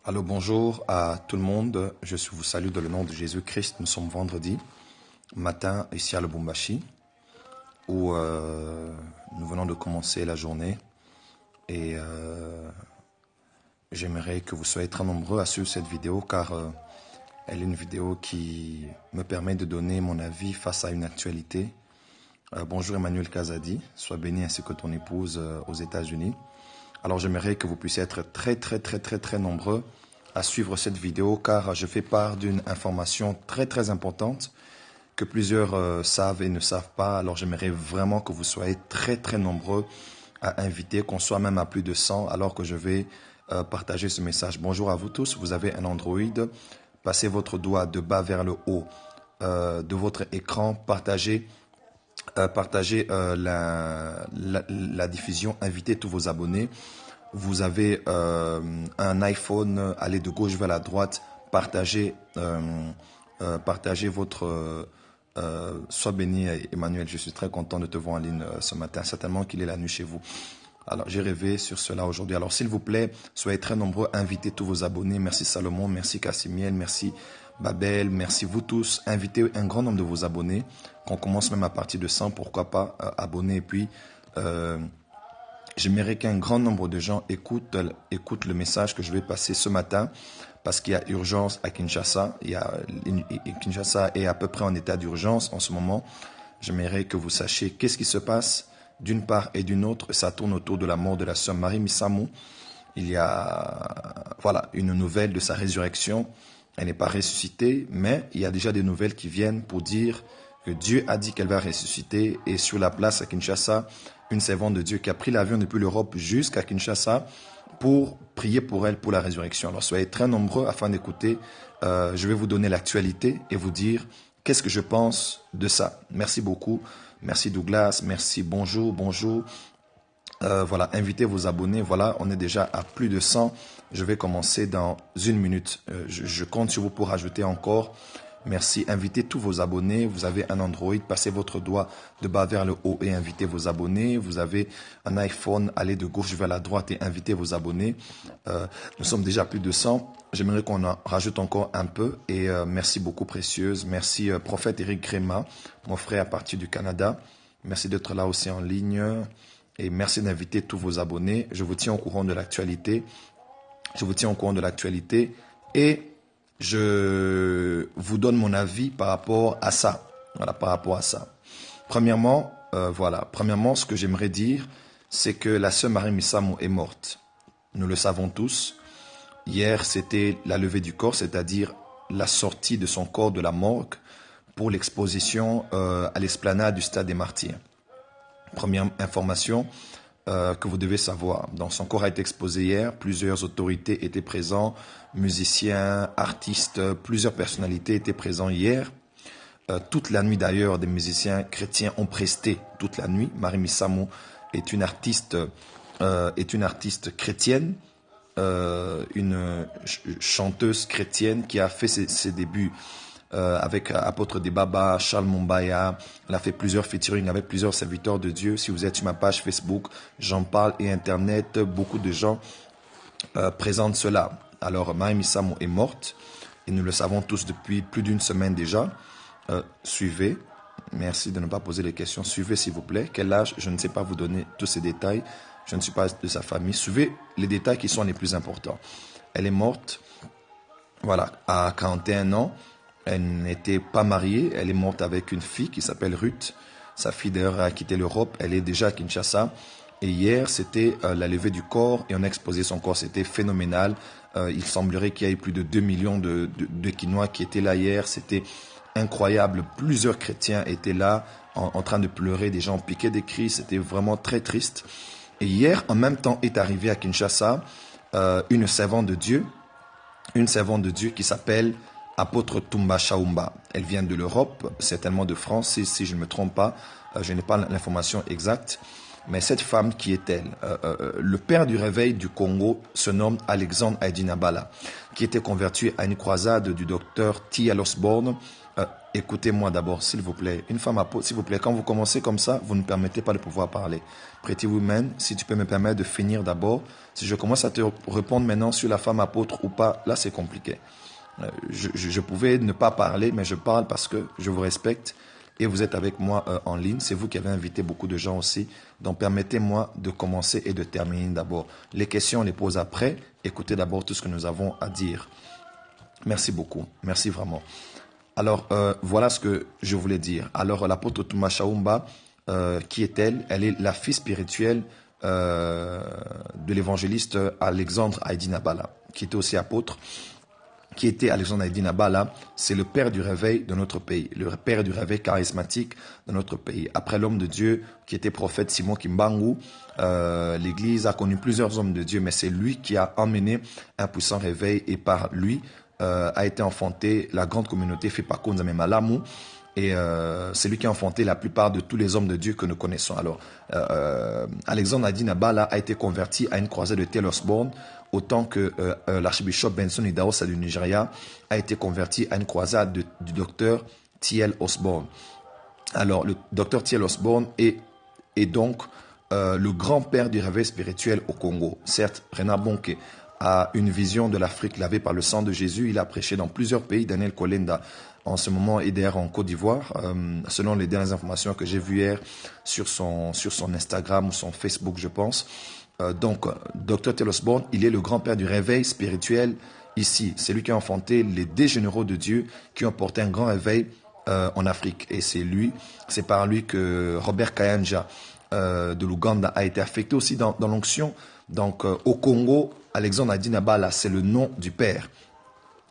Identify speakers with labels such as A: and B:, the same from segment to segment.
A: Alors bonjour à tout le monde, vous salue dans le nom de Jésus-Christ. Nous sommes vendredi matin ici à Lubumbashi où nous venons de commencer la journée et j'aimerais que vous soyez très nombreux à suivre cette vidéo car elle est une vidéo qui me permet de donner mon avis face à une actualité. Bonjour Emmanuel Kazadi, sois béni ainsi que ton épouse aux États-Unis. Alors j'aimerais que vous puissiez être très nombreux à suivre cette vidéo car je fais part d'une information très importante que plusieurs savent et ne savent pas. Alors j'aimerais vraiment que vous soyez très nombreux à inviter, qu'on soit même à plus de 100 alors que je vais partager ce message. Bonjour à vous tous, vous avez un Android, passez votre doigt de bas vers le haut de votre écran, partagez la diffusion, invitez tous vos abonnés. Vous avez un iPhone, allez de gauche vers la droite, partagez votre... sois béni Emmanuel, je suis très content de te voir en ligne ce matin, certainement qu'il est la nuit chez vous. Alors j'ai rêvé sur cela aujourd'hui. Alors s'il vous plaît, soyez très nombreux, invitez tous vos abonnés. Merci Salomon, merci Cassimiel, merci Babel, merci vous tous. Invitez un grand nombre de vos abonnés, qu'on commence même à partir de 100, pourquoi pas abonnés. Et puis j'aimerais qu'un grand nombre de gens écoutent le message que je vais passer ce matin parce qu'il y a urgence à Kinshasa. Kinshasa est à peu près en état d'urgence en ce moment. J'aimerais que vous sachiez qu'est-ce qui se passe d'une part et d'une autre. Ça tourne autour de la mort de la sœur Marie Missamou. Il y a une nouvelle de sa résurrection. Elle n'est pas ressuscitée, mais il y a déjà des nouvelles qui viennent pour dire que Dieu a dit qu'elle va ressusciter. Et sur la place à Kinshasa, une servante de Dieu qui a pris l'avion depuis l'Europe jusqu'à Kinshasa pour prier pour elle, pour la résurrection. Alors soyez très nombreux afin d'écouter. Je vais vous donner l'actualité et vous dire qu'est-ce que je pense de ça. Merci beaucoup. Merci Douglas. Merci. Bonjour. Invitez vos abonnés. Voilà, on est déjà à plus de 100. Je vais commencer dans une minute. Je compte sur vous pour ajouter encore. Merci. Invitez tous vos abonnés. Vous avez un Android, passez votre doigt de bas vers le haut et invitez vos abonnés. Vous avez un iPhone, allez de gauche vers la droite et invitez vos abonnés. Nous sommes déjà à plus de 100. J'aimerais qu'on en rajoute encore un peu. Et merci beaucoup, précieuse. Merci, prophète Eric Gréma, mon frère à partir du Canada. Merci d'être là aussi en ligne. Et merci d'inviter tous vos abonnés. Je vous tiens au courant de l'actualité. Et je vous donne mon avis par rapport à ça. Premièrement, ce que j'aimerais dire, c'est que la sœur Marie Missamou est morte. Nous le savons tous. Hier, c'était la levée du corps, c'est-à-dire la sortie de son corps de la morgue pour l'exposition à l'esplanade du Stade des Martyrs. Première information que vous devez savoir. Donc, son corps a été exposé hier. Plusieurs autorités étaient présents, musiciens, artistes, plusieurs personnalités étaient présents hier. Toute la nuit d'ailleurs, des musiciens chrétiens ont presté toute la nuit. Marie Missamou est une artiste chrétienne, une chanteuse chrétienne qui a fait ses débuts avec Apôtre des Baba, Charles Mumbaya. Elle a fait plusieurs featuring avec plusieurs serviteurs de Dieu. Si vous êtes sur ma page Facebook, j'en parle, et Internet, beaucoup de gens présentent cela. Alors, Marie Missamou est morte et nous le savons tous depuis plus d'une semaine déjà. Suivez. Merci de ne pas poser les questions. Suivez, s'il vous plaît. Quel âge? Je ne sais pas vous donner tous ces détails. Je ne suis pas de sa famille. Suivez les détails qui sont les plus importants. Elle est morte, à 41 ans. Elle n'était pas mariée. Elle est morte avec une fille qui s'appelle Ruth. Sa fille, d'ailleurs, a quitté l'Europe. Elle est déjà à Kinshasa. Et hier, c'était la levée du corps et on a exposé son corps. C'était phénoménal. Il semblerait qu'il y ait plus de 2 millions de Quinois qui étaient là hier. C'était incroyable. Plusieurs chrétiens étaient là en train de pleurer. Des gens piquaient des cris. C'était vraiment très triste. Et hier, en même temps, est arrivée à Kinshasa une servante de Dieu qui s'appelle Apôtre Tumba Chaumba. Elle vient de l'Europe, certainement de France, si je ne me trompe pas. Je n'ai pas l'information exacte. Mais cette femme, qui est-elle? Le père du réveil du Congo se nomme Alexandre Aidinabala, qui était converti à une croisade du docteur T. L. Osborne Écoutez-moi d'abord, s'il vous plaît. Une femme apôtre, s'il vous plaît, quand vous commencez comme ça, vous ne permettez pas de pouvoir parler. Pretty Woman, si tu peux me permettre de finir d'abord. Si je commence à te répondre maintenant sur la femme apôtre ou pas, là c'est compliqué. Je pouvais ne pas parler, mais je parle parce que je vous respecte et vous êtes avec moi en ligne. C'est vous qui avez invité beaucoup de gens aussi. Donc permettez-moi de commencer et de terminer d'abord. Les questions, on les pose après. Écoutez d'abord tout ce que nous avons à dire. Merci beaucoup. Merci vraiment. Alors, voilà ce que je voulais dire. Alors, l'apôtre Touma Chaoumba, qui est-elle? Elle est la fille spirituelle de l'évangéliste Alexandre Haïdine Abala, qui était aussi apôtre. Qui était Alexandre Haïdine Abala, c'est le père du réveil de notre pays, le père du réveil charismatique de notre pays. Après l'homme de Dieu qui était prophète Simon Kimbangu, l'Église a connu plusieurs hommes de Dieu, mais c'est lui qui a emmené un puissant réveil et par lui, a été enfantée la grande communauté Fepako Nzambe Malamu et c'est lui qui a enfanté la plupart de tous les hommes de Dieu que nous connaissons. Alors, Alexandre Haïdine Abala a été converti à une croisade de T.L. Osborne, autant que l'archbishop Benson Idahosa du Nigeria a été converti à une croisade du docteur T.L. Osborne. Alors, le docteur T.L. Osborne est donc le grand-père du réveil spirituel au Congo. Certes, Renard Bonke a une vision de l'Afrique lavée par le sang de Jésus. Il a prêché dans plusieurs pays. Daniel Kolenda, en ce moment, est d'ailleurs en Côte d'Ivoire. Selon les dernières informations que j'ai vues hier sur son Instagram ou son Facebook, je pense. Donc, Dr. T.L. Osborne, il est le grand-père du réveil spirituel ici. C'est lui qui a enfanté les 10 généraux de Dieu qui ont porté un grand réveil en Afrique. Et c'est par lui que Robert Kayanja de l'Ouganda a été affecté aussi dans l'onction. Donc, au Congo, Alexandre Haïdine Abala, c'est le nom du père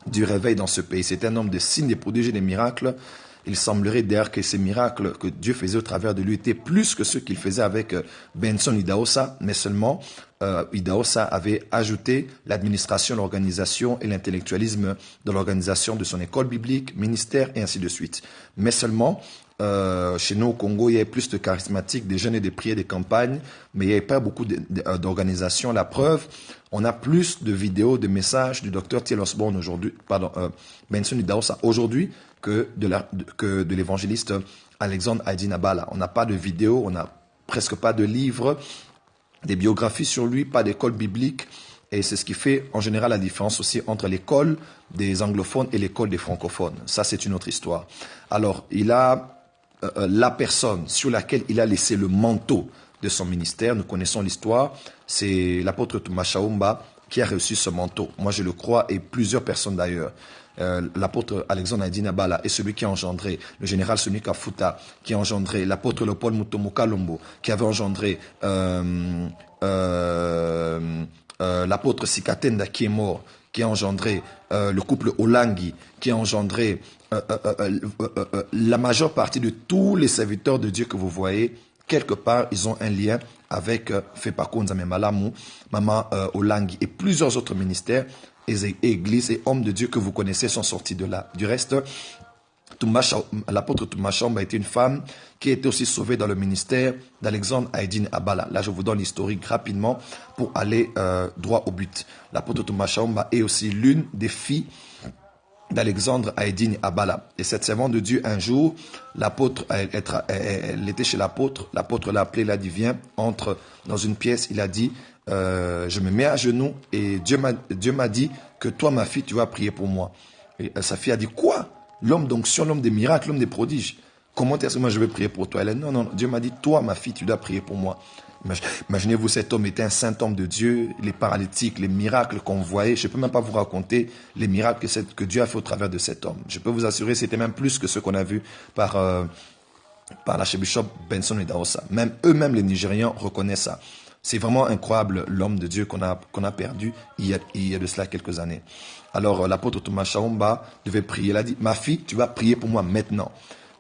A: du réveil dans ce pays. C'est un homme de signes, des prodiges et des miracles. Il semblerait d'ailleurs que ces miracles que Dieu faisait au travers de lui étaient plus que ceux qu'il faisait avec Benson Idahosa, mais seulement Idahosa avait ajouté l'administration, l'organisation et l'intellectualisme de l'organisation de son école biblique, ministère et ainsi de suite. Mais seulement, chez nous au Congo, il y avait plus de charismatiques, des jeunes et des prières, des campagnes, mais il n'y avait pas beaucoup d'organisations. La preuve, on a plus de vidéos, de messages du docteur T.L. Osborne aujourd'hui, Benson Idahosa aujourd'hui, que de l'évangéliste Alexandre Haïdine Abala. On n'a pas de vidéos, on n'a presque pas de livres, des biographies sur lui, pas d'école biblique. Et c'est ce qui fait en général la différence aussi entre l'école des anglophones et l'école des francophones. Ça, c'est une autre histoire. Alors, il a la personne sur laquelle il a laissé le manteau de son ministère. Nous connaissons l'histoire. C'est l'apôtre Touma Chaoumba qui a reçu ce manteau. Moi, je le crois, et plusieurs personnes d'ailleurs. L'apôtre Alexandre Haïdine Abala est celui qui a engendré le général Soni Kafuta, qui a engendré l'apôtre Léopold Mutombo Kalombo, qui avait engendré l'apôtre Sikatenda qui est mort, qui a engendré le couple Olangi, qui a engendré la majeure partie de tous les serviteurs de Dieu que vous voyez. Quelque part, ils ont un lien avec Fepako Nzambe Malamu, Maman Olangi et plusieurs autres ministères. Églises et hommes de Dieu que vous connaissez sont sortis de là. Du reste, l'apôtre Touma Chaoumba a été une femme qui a été aussi sauvée dans le ministère d'Alexandre Haïdine Abala. Là, je vous donne l'historique rapidement pour aller droit au but. L'apôtre Touma Chaoumba est aussi l'une des filles d'Alexandre Haïdine Abala. Et cette servante de Dieu, un jour, l'apôtre, elle était chez l'apôtre l'a appelé, l'a dit, viens, entre dans une pièce, il a dit, je me mets à genoux et Dieu m'a dit que toi, ma fille, tu vas prier pour moi. Et sa fille a dit, quoi? L'homme d'onction, l'homme des miracles, l'homme des prodiges. Comment est-ce que moi je vais prier pour toi? Elle a dit, non, Dieu m'a dit, toi, ma fille, tu dois prier pour moi. Imaginez-vous, cet homme était un saint homme de Dieu, les paralytiques, les miracles qu'on voyait. Je ne peux même pas vous raconter les miracles que Dieu a fait au travers de cet homme. Je peux vous assurer, c'était même plus que ce qu'on a vu par l'archbishop Benson Idahosa. Même eux-mêmes, les Nigérians, reconnaissent ça. C'est vraiment incroyable l'homme de Dieu qu'on a perdu il y a de cela quelques années. Alors l'apôtre Touma Chaoumba devait prier. Elle a dit, ma fille, tu vas prier pour moi maintenant.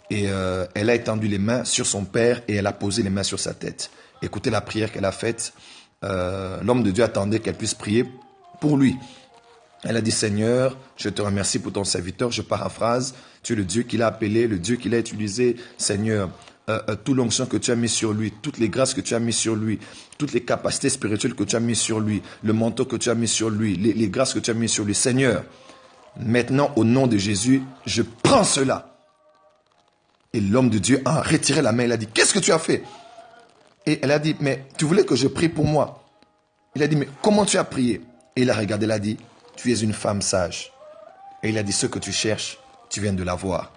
A: Et elle a étendu les mains sur son père et elle a posé les mains sur sa tête. Écoutez la prière qu'elle a faite. L'homme de Dieu attendait qu'elle puisse prier pour lui. Elle a dit, Seigneur, je te remercie pour ton serviteur. Je paraphrase, tu es le Dieu qu'il a appelé, le Dieu qu'il a utilisé. Seigneur, toute l'onction que tu as mis sur lui, toutes les grâces que tu as mis sur lui, toutes les capacités spirituelles que tu as mis sur lui, le manteau que tu as mis sur lui, les grâces que tu as mis sur lui. Seigneur, maintenant, au nom de Jésus, je prends cela Et l'homme de Dieu a retiré la main. Il a dit, qu'est-ce que tu as fait? Et elle a dit, mais tu voulais que je prie pour moi. Il a dit, mais comment tu as prié? Et il a regardé, il a dit, tu es une femme sage. Et il a dit, ce que tu cherches, tu viens de l'avoir.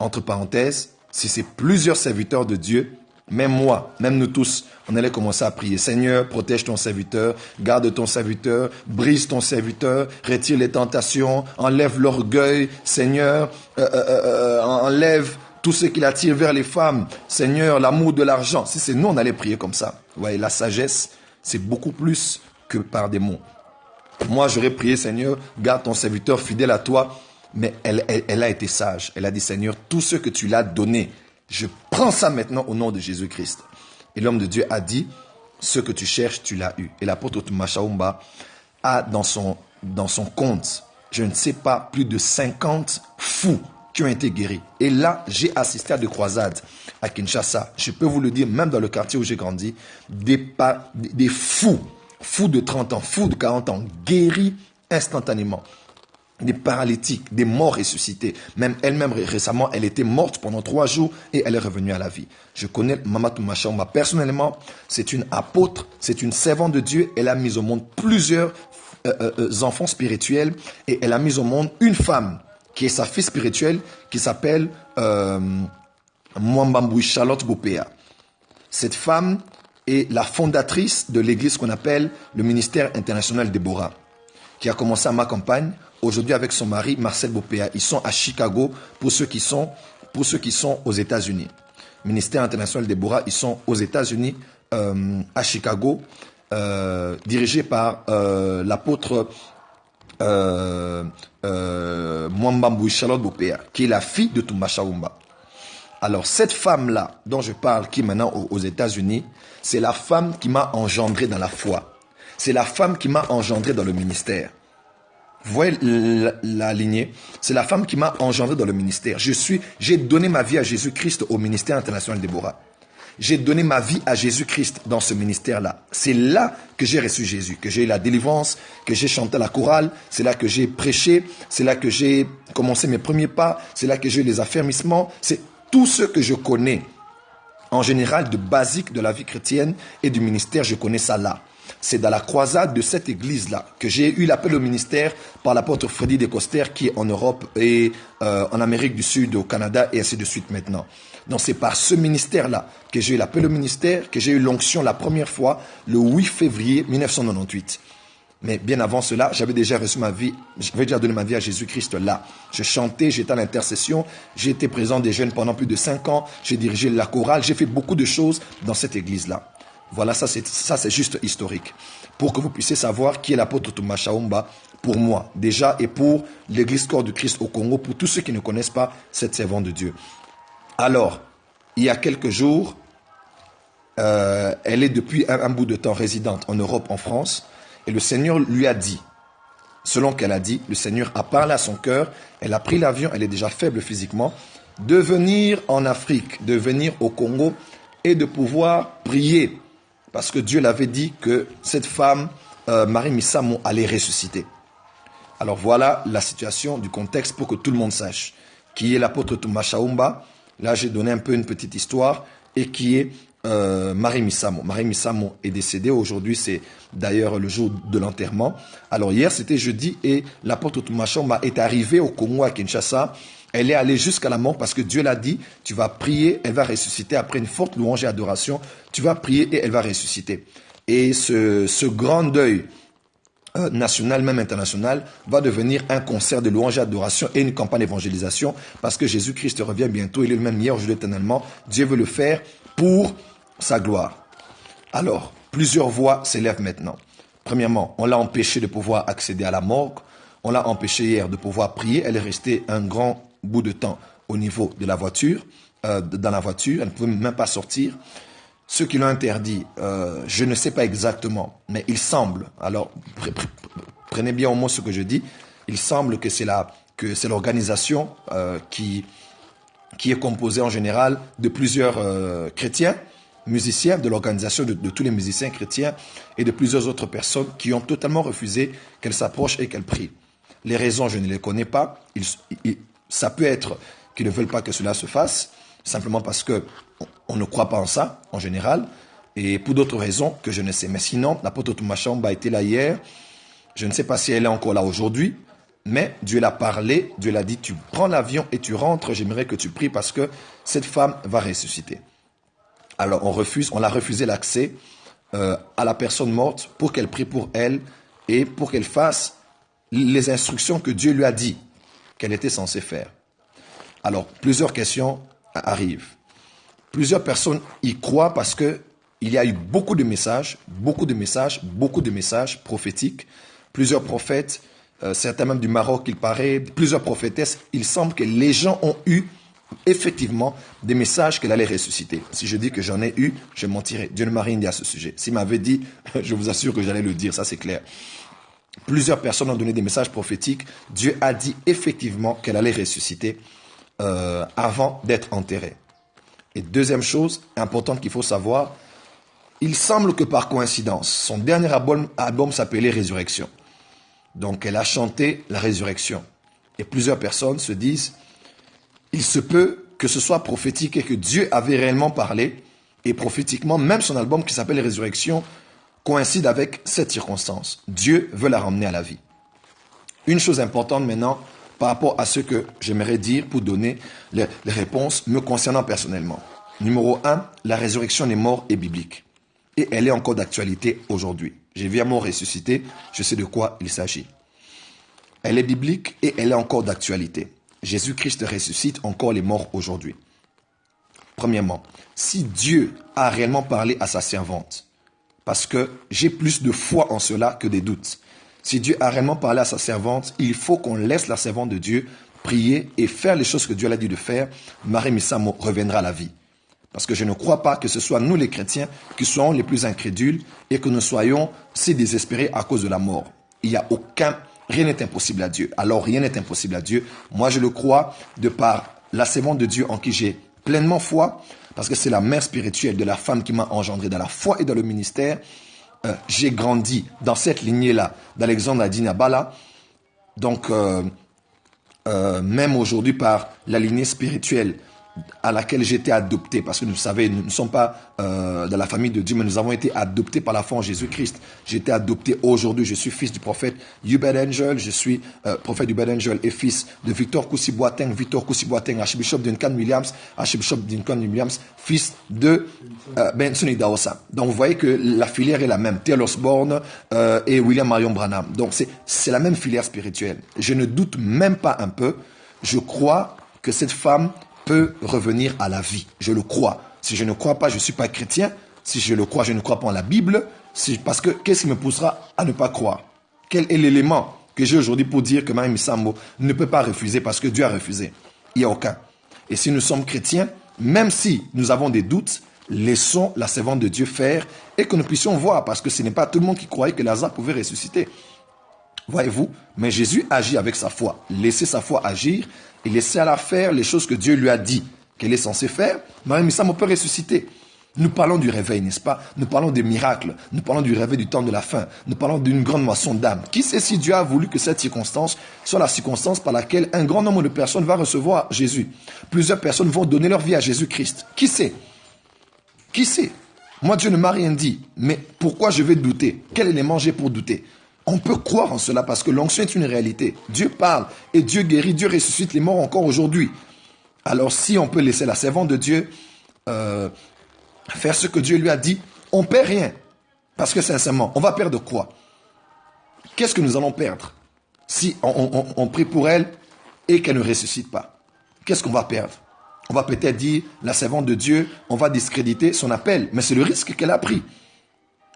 A: Entre parenthèses, si c'est plusieurs serviteurs de Dieu, même moi, même nous tous, on allait commencer à prier. Seigneur, protège ton serviteur, garde ton serviteur, brise ton serviteur, retire les tentations, enlève l'orgueil. Seigneur, enlève tout ce qui l'attire vers les femmes. Seigneur, l'amour de l'argent. Si c'est nous, on allait prier comme ça. Ouais, la sagesse, c'est beaucoup plus que par des mots. Moi, j'aurais prié, Seigneur, garde ton serviteur fidèle à toi. Mais elle a été sage. Elle a dit, Seigneur, tout ce que tu l'as donné, je prends ça maintenant au nom de Jésus-Christ. Et l'homme de Dieu a dit, ce que tu cherches, tu l'as eu. Et l'apôtre Thomas Shaumba a dans son compte, je ne sais pas, plus de 50 fous qui ont été guéris. Et là, j'ai assisté à des croisades à Kinshasa. Je peux vous le dire, même dans le quartier où j'ai grandi, des fous de 30 ans, fous de 40 ans, guéris instantanément. Des paralytiques, des morts ressuscités. Même elle-même, récemment, elle était morte pendant 3 jours et elle est revenue à la vie. Je connais Mama Thouma Shaumba personnellement. C'est une apôtre, c'est une servante de Dieu. Elle a mis au monde plusieurs enfants spirituels et elle a mis au monde une femme qui est sa fille spirituelle qui s'appelle Mwambamboui Charlotte Bopea. Cette femme est la fondatrice de l'église qu'on appelle le ministère international Déborah, qui a commencé à ma campagne. Aujourd'hui, avec son mari, Marcel Bopea, ils sont à Chicago pour ceux qui sont aux États-Unis. Ministère international Déborah, ils sont aux États-Unis, à Chicago, dirigé par l'apôtre Mwambamboui Charlotte Bopea, qui est la fille de Thouma Shaumba. Alors, cette femme-là, dont je parle, qui est maintenant aux États-Unis, c'est la femme qui m'a engendré dans la foi. C'est la femme qui m'a engendré dans le ministère. Vous voyez la lignée? C'est la femme qui m'a engendré dans le ministère. J'ai donné ma vie à Jésus-Christ au ministère international Déborah. J'ai donné ma vie à Jésus-Christ dans ce ministère-là. C'est là que j'ai reçu Jésus, que j'ai eu la délivrance, que j'ai chanté la chorale, c'est là que j'ai prêché, c'est là que j'ai commencé mes premiers pas, c'est là que j'ai eu les affermissements. C'est tout ce que je connais, en général, de basique de la vie chrétienne et du ministère, je connais ça là. C'est dans la croisade de cette église-là que j'ai eu l'appel au ministère par l'apôtre Freddy Descoster qui est en Europe et en Amérique du Sud, au Canada et ainsi de suite maintenant. Donc c'est par ce ministère-là que j'ai eu l'appel au ministère, que j'ai eu l'onction la première fois le 8 février 1998. Mais bien avant cela, j'avais déjà reçu ma vie, j'avais déjà donné ma vie à Jésus-Christ là. Je chantais, j'étais à l'intercession, j'ai été présent des jeunes pendant plus de 5 ans, j'ai dirigé la chorale, j'ai fait beaucoup de choses dans cette église-là. Voilà, ça c'est juste historique. Pour que vous puissiez savoir qui est l'apôtre Thouma Shaumba pour moi, déjà, et pour l'église Corps du Christ au Congo, pour tous ceux qui ne connaissent pas cette servante de Dieu. Alors, il y a quelques jours, elle est depuis un bout de temps résidente en Europe, en France, et le Seigneur lui a dit, selon qu'elle a dit, le Seigneur a parlé à son cœur, elle a pris l'avion, elle est déjà faible physiquement, de venir en Afrique, de venir au Congo et de pouvoir prier. Parce que Dieu l'avait dit que cette femme, Marie Missamo, allait ressusciter. Alors voilà la situation du contexte pour que tout le monde sache qui est l'apôtre Thouma Shaumba. Là, j'ai donné un peu une petite histoire et qui est Marie Missamo. Marie Missamo est décédée. Aujourd'hui, c'est d'ailleurs le jour de l'enterrement. Alors hier, c'était jeudi et l'apôtre Thouma Shaumba est arrivé au Congo à Kinshasa. Elle est allée jusqu'à la mort parce que Dieu l'a dit, tu vas prier, elle va ressusciter. Après une forte louange et adoration, tu vas prier et elle va ressusciter. Et ce grand deuil national, même international, va devenir un concert de louange et adoration et une campagne d'évangélisation parce que Jésus-Christ revient bientôt. Il est le même hier, aujourd'hui, éternellement. Dieu veut le faire pour sa gloire. Alors, plusieurs voix s'élèvent maintenant. Premièrement, on l'a empêché de pouvoir accéder à la morgue. On l'a empêché hier de pouvoir prier. Elle est restée un grand bout de temps au niveau de la voiture, dans la voiture. Elle ne pouvait même pas sortir. Ceux qui l'ont interdit, je ne sais pas exactement, mais il semble, alors prenez bien au mot ce que je dis, il semble que c'est l'organisation qui est composée en général de plusieurs chrétiens, musiciens, de l'organisation de tous les musiciens chrétiens et de plusieurs autres personnes qui ont totalement refusé qu'elle s'approche et qu'elle prie. Les raisons, je ne les connais pas. Ça peut être qui ne veulent pas que cela se fasse, simplement parce que on ne croit pas en ça, en général, et pour d'autres raisons que je ne sais. Mais sinon, l'apôtre Thomas Chamba a été là hier. Je ne sais pas si elle est encore là aujourd'hui, mais Dieu l'a parlé, Dieu l'a dit, tu prends l'avion et tu rentres, j'aimerais que tu pries parce que cette femme va ressusciter. Alors on l'a refusé l'accès à la personne morte pour qu'elle prie pour elle et pour qu'elle fasse les instructions que Dieu lui a dit qu'elle était censée faire. Alors, plusieurs questions arrivent. Plusieurs personnes y croient parce que il y a eu beaucoup de messages prophétiques. Plusieurs prophètes, certains même du Maroc, il paraît, plusieurs prophétesses. Il semble que les gens ont eu effectivement des messages qu'elle allait ressusciter. Si je dis que j'en ai eu, je mentirais. Dieu ne m'a rien dit à ce sujet. S'il m'avait dit, je vous assure que j'allais le dire, ça c'est clair. Plusieurs personnes ont donné des messages prophétiques. Dieu a dit effectivement qu'elle allait ressusciter avant d'être enterrée. Et deuxième chose importante qu'il faut savoir, il semble que par coïncidence, son dernier album s'appelait Résurrection. Donc elle a chanté la résurrection. Et plusieurs personnes se disent, il se peut que ce soit prophétique et que Dieu avait réellement parlé. Et prophétiquement, même son album qui s'appelle Résurrection coïncide avec cette circonstance. Dieu veut la ramener à la vie. Une chose importante maintenant par rapport à ce que j'aimerais dire pour donner les réponses me concernant personnellement. Numéro 1, la résurrection des morts est biblique. Et elle est encore d'actualité aujourd'hui. J'ai vu un mort ressuscité, je sais de quoi il s'agit. Elle est biblique et elle est encore d'actualité. Jésus-Christ ressuscite encore les morts aujourd'hui. Premièrement, si Dieu a réellement parlé à sa servante, parce que j'ai plus de foi en cela que des doutes. Si Dieu a réellement parlé à sa servante, il faut qu'on laisse la servante de Dieu prier et faire les choses que Dieu a dit de faire. Marie Missamo reviendra à la vie. Parce que je ne crois pas que ce soit nous les chrétiens qui soyons les plus incrédules et que nous soyons si désespérés à cause de la mort. Rien n'est impossible à Dieu. Alors rien n'est impossible à Dieu. Moi je le crois de par la servante de Dieu en qui j'ai pleinement foi, parce que c'est la mère spirituelle de la femme qui m'a engendré dans la foi et dans le ministère. J'ai grandi dans cette lignée-là, d'Alexandre Adinabala. Donc, même aujourd'hui, par la lignée spirituelle à laquelle j'ai été adopté, parce que vous savez, nous ne sommes pas dans la famille de Dieu, mais nous avons été adoptés par la foi en Jésus-Christ. J'ai été adopté aujourd'hui, je suis fils du prophète Hubert Angel, je suis prophète Hubert Angel et fils de Victor Koussi Boateng, archbishop Duncan Williams, fils de Benson Idahosa. Donc vous voyez que la filière est la même, Taylor Osborne et William Marion Branham. Donc c'est la même filière spirituelle. Je ne doute même pas un peu, je crois que cette femme peut revenir à la vie. Je le crois. Si je ne crois pas, je ne suis pas chrétien. Si je le crois, je ne crois pas en la Bible. Parce que qu'est-ce qui me poussera à ne pas croire? Quel est l'élément que j'ai aujourd'hui pour dire que Marie Missamo ne peut pas refuser parce que Dieu a refusé? Il n'y a aucun. Et si nous sommes chrétiens, même si nous avons des doutes, laissons la servante de Dieu faire et que nous puissions voir, parce que ce n'est pas tout le monde qui croyait que Lazare pouvait ressusciter. Voyez-vous? Mais Jésus agit avec sa foi. Laissez sa foi agir et laissez-la faire les choses que Dieu lui a dit qu'elle est censée faire. Marie Missamo peut ressusciter. Nous parlons du réveil, n'est-ce pas? Nous parlons des miracles. Nous parlons du réveil du temps de la fin. Nous parlons d'une grande moisson d'âmes. Qui sait si Dieu a voulu que cette circonstance soit la circonstance par laquelle un grand nombre de personnes va recevoir Jésus? Plusieurs personnes vont donner leur vie à Jésus-Christ. Qui sait? Qui sait? Moi, Dieu ne m'a rien dit. Mais pourquoi je vais douter? Quel élément j'ai pour douter? On peut croire en cela parce que l'onction est une réalité. Dieu parle et Dieu guérit, Dieu ressuscite les morts encore aujourd'hui. Alors si on peut laisser la servante de Dieu faire ce que Dieu lui a dit, on ne perd rien. Parce que sincèrement, on va perdre quoi? Qu'est-ce que nous allons perdre si on prie pour elle et qu'elle ne ressuscite pas? Qu'est-ce qu'on va perdre? On va peut-être dire, la servante de Dieu, on va discréditer son appel. Mais c'est le risque qu'elle a pris. Vous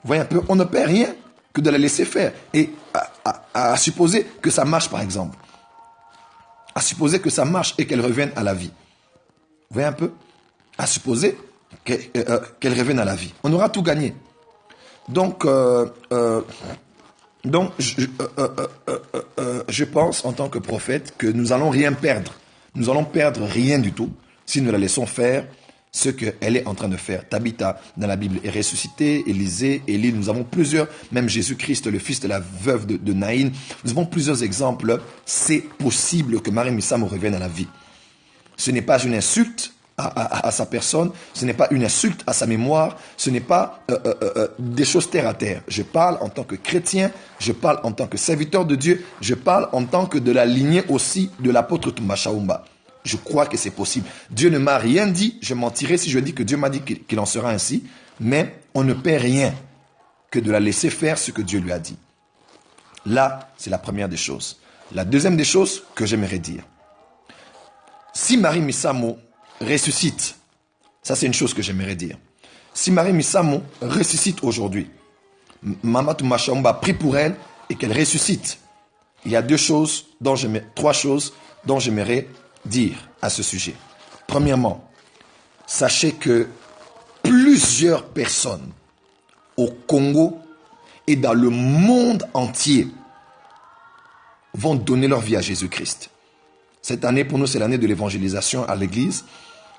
A: voyez un peu, on ne perd rien que de la laisser faire. Et à supposer que ça marche, par exemple. À supposer que ça marche et qu'elle revienne à la vie. Vous voyez un peu? À supposer qu'elle revienne à la vie. On aura tout gagné. Donc je pense, en tant que prophète, que nous allons rien perdre. Nous allons perdre rien du tout si nous la laissons faire ce qu'elle est en train de faire. Tabitha, dans la Bible, est ressuscitée. Élisée, Élie, nous avons plusieurs, même Jésus-Christ, le fils de la veuve de Naïn. Nous avons plusieurs exemples. C'est possible que Marie Missamo revienne à la vie. Ce n'est pas une insulte à sa personne, ce n'est pas une insulte à sa mémoire, ce n'est pas des choses terre à terre. Je parle en tant que chrétien, je parle en tant que serviteur de Dieu, je parle en tant que de la lignée aussi de l'apôtre Toumba Chaoumba. Je crois que c'est possible. Dieu ne m'a rien dit, je mentirais si je dis que Dieu m'a dit qu'il en sera ainsi, mais on ne perd rien que de la laisser faire ce que Dieu lui a dit. Là, c'est la première des choses. La deuxième des choses que j'aimerais dire. Si Marie Misamo ressuscite, ça c'est une chose que j'aimerais dire. Si Marie Misamo ressuscite aujourd'hui, Mama Toumba Chaoumba prie pour elle et qu'elle ressuscite, il y a trois choses dont j'aimerais dire à ce sujet. Premièrement, sachez que plusieurs personnes au Congo et dans le monde entier vont donner leur vie à Jésus-Christ. Cette année, pour nous, c'est l'année de l'évangélisation à l'église.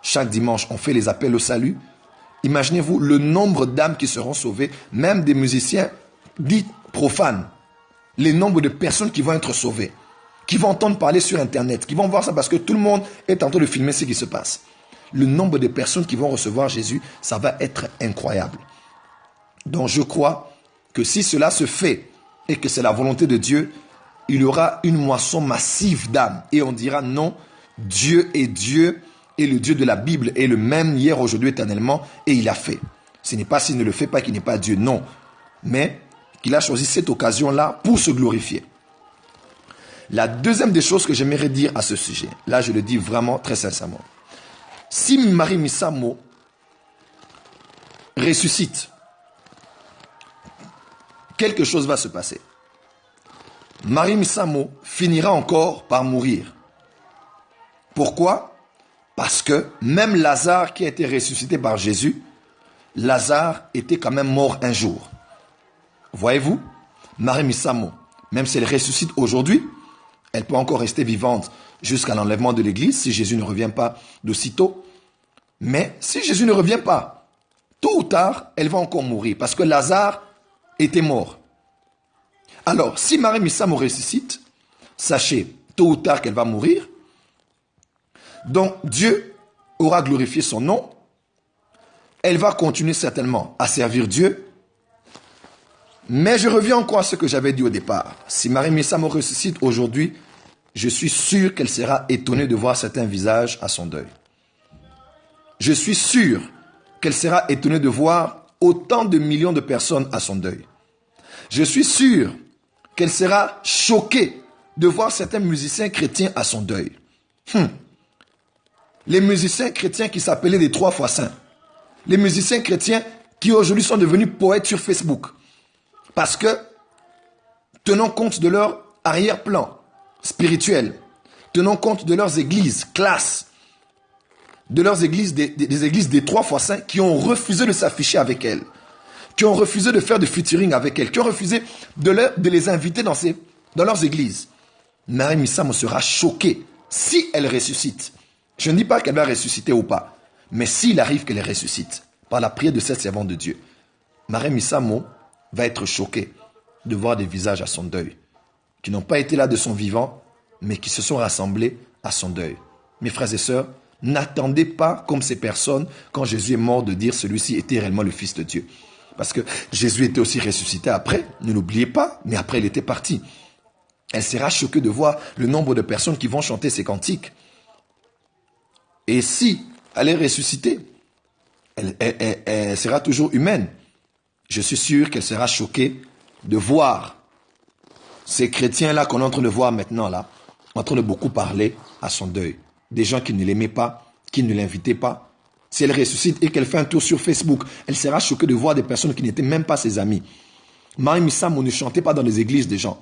A: Chaque dimanche, on fait les appels au salut. Imaginez-vous le nombre d'âmes qui seront sauvées, même des musiciens dits profanes. Les nombres de personnes qui vont être sauvées, qui vont entendre parler sur Internet, qui vont voir ça parce que tout le monde est en train de filmer ce qui se passe. Le nombre de personnes qui vont recevoir Jésus, ça va être incroyable. Donc je crois que si cela se fait et que c'est la volonté de Dieu, il y aura une moisson massive d'âmes. Et on dira non, Dieu est Dieu et le Dieu de la Bible est le même hier, aujourd'hui, éternellement, et il a fait. Ce n'est pas s'il ne le fait pas qu'il n'est pas Dieu, non. Mais qu'il a choisi cette occasion-là pour se glorifier. La deuxième des choses que j'aimerais dire à ce sujet, là je le dis vraiment très sincèrement. Si Marie Misamo ressuscite, quelque chose va se passer. Marie Misamo finira encore par mourir. Pourquoi? Parce que même Lazare qui a été ressuscité par Jésus, Lazare était quand même mort un jour. Voyez-vous, Marie Misamo, même si elle ressuscite aujourd'hui, elle peut encore rester vivante jusqu'à l'enlèvement de l'église si Jésus ne revient pas d'aussitôt. Mais si Jésus ne revient pas, tôt ou tard, elle va encore mourir parce que Lazare était mort. Alors, si Marie Misamo ressuscite, sachez tôt ou tard qu'elle va mourir. Donc, Dieu aura glorifié son nom. Elle va continuer certainement à servir Dieu. Mais je reviens encore à ce que j'avais dit au départ. Si Marie Misamo ressuscite aujourd'hui, je suis sûr qu'elle sera étonnée de voir certains visages à son deuil. Je suis sûr qu'elle sera étonnée de voir autant de millions de personnes à son deuil. Je suis sûr qu'elle sera choquée de voir certains musiciens chrétiens à son deuil. Les musiciens chrétiens qui s'appelaient les 3 fois saints. Les musiciens chrétiens qui aujourd'hui sont devenus poètes sur Facebook. Parce que, tenant compte de leur arrière-plan spirituel, tenant compte de leurs églises, classes, de leurs églises, des églises des 3 fois saints qui ont refusé de s'afficher avec elles, qui ont refusé de faire de featuring avec elles, qui ont refusé de les inviter dans leurs églises. Marie Misamo sera choquée si elle ressuscite. Je ne dis pas qu'elle va ressusciter ou pas, mais s'il arrive qu'elle ressuscite, par la prière de cette servante de Dieu, Marie Misamo va être choquée de voir des visages à son deuil, qui n'ont pas été là de son vivant, mais qui se sont rassemblés à son deuil. Mes frères et sœurs, n'attendez pas, comme ces personnes, quand Jésus est mort, de dire celui-ci était réellement le Fils de Dieu. Parce que Jésus était aussi ressuscité après, ne l'oubliez pas, mais après il était parti. Elle sera choquée de voir le nombre de personnes qui vont chanter ces cantiques. Et si elle est ressuscitée, elle sera toujours humaine. Je suis sûr qu'elle sera choquée de voir ces chrétiens-là qu'on est en train de voir maintenant, là, en train de beaucoup parler à son deuil. Des gens qui ne l'aimaient pas, qui ne l'invitaient pas. Si elle ressuscite et qu'elle fait un tour sur Facebook, elle sera choquée de voir des personnes qui n'étaient même pas ses amis. Marie Misamo ne chantait pas dans les églises des gens.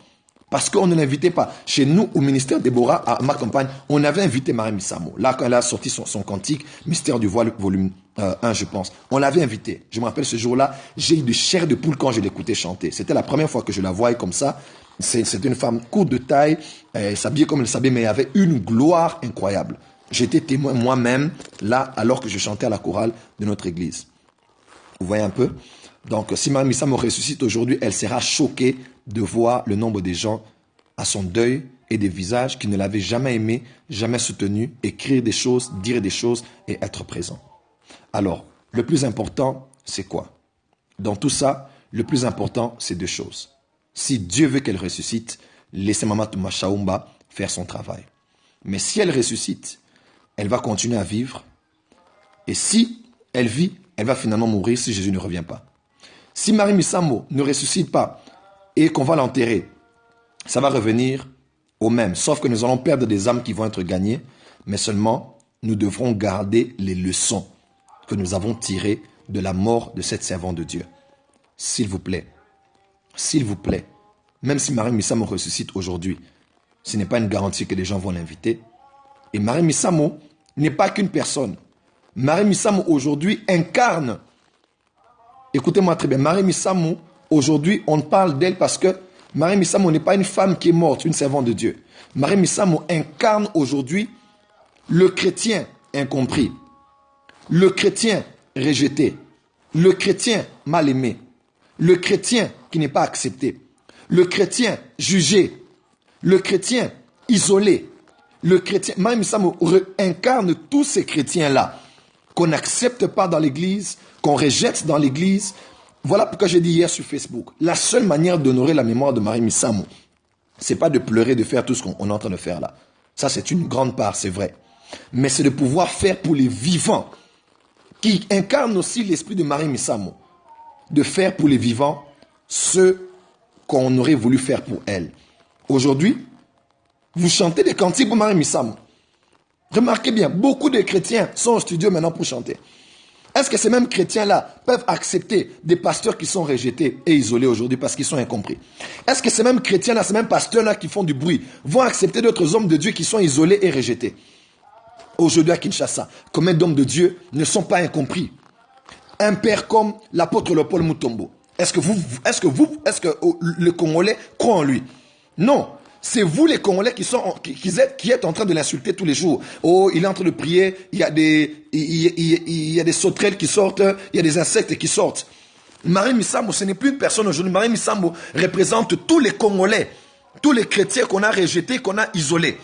A: Parce qu'on ne l'invitait pas. Chez nous, au ministère Déborah, à ma campagne, on avait invité Marie Misamo. Là, quand elle a sorti son cantique, Mystère du voile, volume 1, je pense. On l'avait invitée. Je me rappelle ce jour-là, j'ai eu de chair de poule quand je l'écoutais chanter. C'était la première fois que je la voyais comme ça. C'était une femme courte de taille, elle s'habillait comme elle s'habillait, mais elle avait une gloire incroyable. J'étais témoin moi-même, là, alors que je chantais à la chorale de notre église. Vous voyez un peu? Donc, si Marie Misamo ressuscite aujourd'hui, elle sera choquée de voir le nombre de gens à son deuil et des visages qui ne l'avaient jamais aimé, jamais soutenu, écrire des choses, dire des choses et être présent. Alors, le plus important, c'est quoi? Dans tout ça, le plus important, c'est deux choses. Si Dieu veut qu'elle ressuscite, laissez Mama Touma Chaoumba faire son travail. Mais si elle ressuscite, elle va continuer à vivre. Et si elle vit, elle va finalement mourir si Jésus ne revient pas. Si Marie Missamo ne ressuscite pas et qu'on va l'enterrer, ça va revenir au même. Sauf que nous allons perdre des âmes qui vont être gagnées, mais seulement nous devrons garder les leçons que nous avons tirées de la mort de cette servante de Dieu. S'il vous plaît, même si Marie Missamo ressuscite aujourd'hui, ce n'est pas une garantie que les gens vont l'inviter. Et Marie Missamo n'est pas qu'une personne. Marie Missamo aujourd'hui incarne, écoutez-moi très bien, Marie Missamo aujourd'hui on parle d'elle parce que Marie Missamo n'est pas une femme qui est morte, une servante de Dieu. Marie Missamo incarne aujourd'hui le chrétien incompris, le chrétien rejeté, le chrétien mal aimé, le chrétien qui n'est pas accepté, le chrétien jugé, le chrétien isolé, le chrétien. Marie Missamo incarne tous ces chrétiens-là qu'on n'accepte pas dans l'église, qu'on rejette dans l'église. Voilà pourquoi j'ai dit hier sur Facebook, la seule manière d'honorer la mémoire de Marie Missamo, c'est pas de pleurer, de faire tout ce qu'on est en train de faire là. Ça, c'est une grande part, c'est vrai. Mais c'est de pouvoir faire pour les vivants, qui incarnent aussi l'esprit de Marie Missamo, de faire pour les vivants ce qu'on aurait voulu faire pour elle. Aujourd'hui, vous chantez des cantiques pour Marie Missamo. Remarquez bien, beaucoup de chrétiens sont au studio maintenant pour chanter. Est-ce que ces mêmes chrétiens-là peuvent accepter des pasteurs qui sont rejetés et isolés aujourd'hui parce qu'ils sont incompris? Est-ce que ces mêmes chrétiens-là, ces mêmes pasteurs-là qui font du bruit vont accepter d'autres hommes de Dieu qui sont isolés et rejetés? Aujourd'hui à Kinshasa, combien d'hommes de Dieu ne sont pas incompris? Un père comme l'apôtre Paul Mutombo. Est-ce que le Congolais croit en lui? Non. C'est vous les Congolais qui êtes en train de l'insulter tous les jours. Oh, il est en train de prier, il y a des sauterelles qui sortent, il y a des insectes qui sortent. Marie Missamo, ce n'est plus une personne aujourd'hui. Marie Missamo représente tous les Congolais, tous les chrétiens qu'on a rejetés, qu'on a isolés.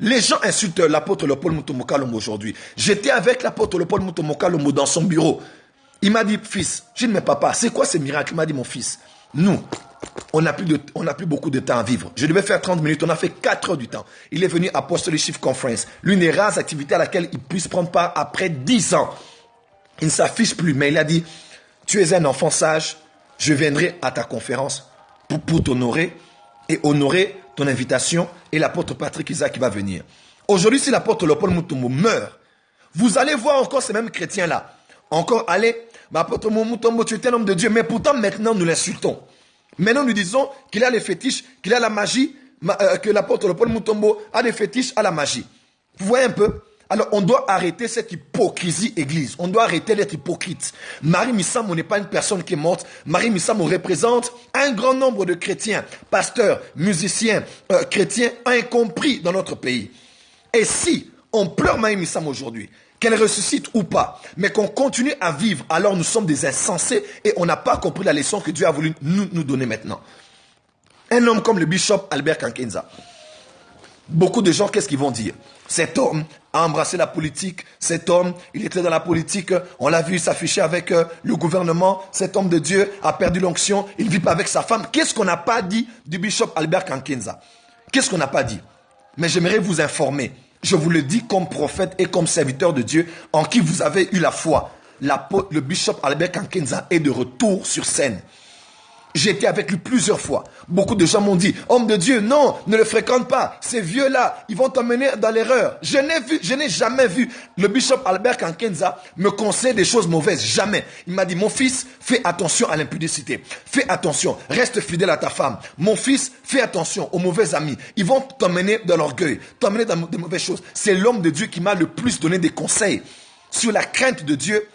A: Les gens insultent l'apôtre Paul Mutombo Kalombo aujourd'hui. J'étais avec l'apôtre Paul Mutombo Kalombo dans son bureau. Il m'a dit, fils, j'ai dit, mais papa, c'est quoi ces miracles? Il m'a dit, mon fils, nous, on n'a plus beaucoup de temps à vivre. Je devais faire 30 minutes, on a fait 4 heures du temps. Il est venu à Apostolic Conference, l'une des rares activités à laquelle il puisse prendre part après 10 ans. Il ne s'affiche plus, mais il a dit, tu es un enfant sage, je viendrai à ta conférence pour t'honorer et honorer ton invitation et l'apôtre Patrick Isaac qui va venir. Aujourd'hui, si l'apôtre Paul Mutombo meurt, vous allez voir encore ces mêmes chrétiens-là. Encore aller, l'apôtre Mutombo, tu es un homme de Dieu, mais pourtant maintenant nous l'insultons. Maintenant, nous disons qu'il a les fétiches, qu'il a la magie, que l'apôtre Paul Mutombo a des fétiches à la magie. Vous voyez un peu? Alors, on doit arrêter cette hypocrisie église. On doit arrêter d'être hypocrite. Marie Missamo n'est pas une personne qui est morte. Marie Missamo représente un grand nombre de chrétiens, pasteurs, musiciens, chrétiens incompris dans notre pays. Et si on pleure Marie Missamo aujourd'hui, qu'elle ressuscite ou pas, mais qu'on continue à vivre, alors nous sommes des insensés et on n'a pas compris la leçon que Dieu a voulu nous donner maintenant. Un homme comme le bishop Albert Kankenza. Beaucoup de gens, qu'est-ce qu'ils vont dire? Cet homme a embrassé la politique, cet homme, il était dans la politique, on l'a vu s'afficher avec le gouvernement, cet homme de Dieu a perdu l'onction, il ne vit pas avec sa femme. Qu'est-ce qu'on n'a pas dit du bishop Albert Kankenza? Qu'est-ce qu'on n'a pas dit? Mais j'aimerais vous informer. Je vous le dis comme prophète et comme serviteur de Dieu en qui vous avez eu la foi. Le bishop Albert Kankenza est de retour sur scène. J'ai été avec lui plusieurs fois. Beaucoup de gens m'ont dit, homme de Dieu, non, ne le fréquente pas. Ces vieux-là, ils vont t'emmener dans l'erreur. Je n'ai jamais vu le bishop Albert Kankenza me conseiller des choses mauvaises. Jamais. Il m'a dit, mon fils, fais attention à l'impudicité. Fais attention, reste fidèle à ta femme. Mon fils, fais attention aux mauvais amis. Ils vont t'emmener dans l'orgueil, t'emmener dans de mauvaises choses. C'est l'homme de Dieu qui m'a le plus donné des conseils sur la crainte de Dieu,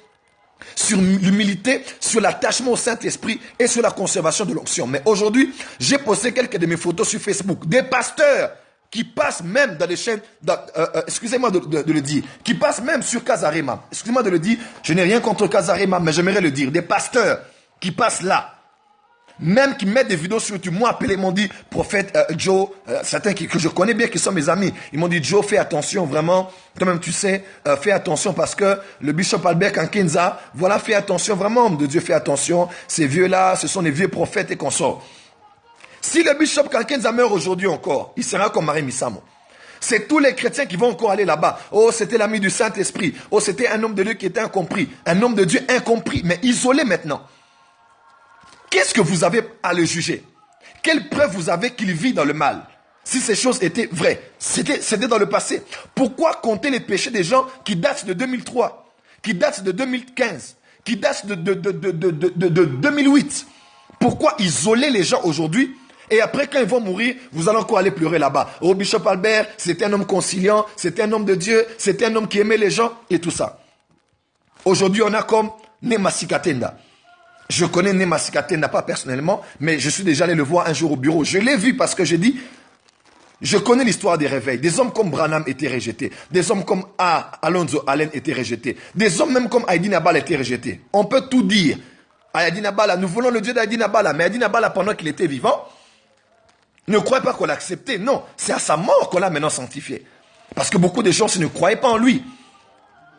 A: sur l'humilité, sur l'attachement au Saint-Esprit et sur la conservation de l'onction. Mais aujourd'hui, j'ai posté quelques de mes photos sur Facebook. Des pasteurs qui passent même dans les chaînes, excusez-moi de le dire, qui passent même sur Casarema. Excusez-moi de le dire, je n'ai rien contre Casarema, mais j'aimerais le dire. Des pasteurs qui passent là. Même qui mettent des vidéos sur YouTube. Moi, appelé, ils m'ont dit, prophète Joe, certains que je connais bien, qui sont mes amis, ils m'ont dit, Joe, fais attention, vraiment. Toi-même, tu sais, fais attention parce que le bishop Albert Kankenza, voilà, fais attention, vraiment, homme de Dieu, fais attention. Ces vieux-là, ce sont des vieux prophètes et consorts. Si le bishop Kankenza meurt aujourd'hui encore, il sera comme Marie Misamo. C'est tous les chrétiens qui vont encore aller là-bas. Oh, c'était l'ami du Saint-Esprit. Oh, c'était un homme de Dieu qui était incompris. Un homme de Dieu incompris, mais isolé maintenant. Qu'est-ce que vous avez à le juger? Quelle preuve vous avez qu'il vit dans le mal? Si ces choses étaient vraies, c'était dans le passé. Pourquoi compter les péchés des gens qui datent de 2003, qui datent de 2015, qui datent de 2008? Pourquoi isoler les gens aujourd'hui? Et après, quand ils vont mourir, vous allez encore aller pleurer là-bas. Oh, Bishop Albert, c'était un homme conciliant, c'était un homme de Dieu, c'était un homme qui aimait les gens et tout ça. Aujourd'hui, on a comme Nemasi Katenda. Je connais Nemasi Katenda pas personnellement, mais je suis déjà allé le voir un jour au bureau. Je l'ai vu parce que j'ai dit, je connais l'histoire des réveils. Des hommes comme Branham étaient rejetés. Des hommes comme Alonzo Allen étaient rejetés. Des hommes même comme Heidi Nabala étaient rejetés. On peut tout dire. À Heidi Nabala, nous voulons le Dieu d'Heidi Nabala. Mais Heidi Nabala, pendant qu'il était vivant, ne croyez pas qu'on l'a accepté. Non, c'est à sa mort qu'on l'a maintenant sanctifié. Parce que beaucoup de gens ne croyaient pas en lui.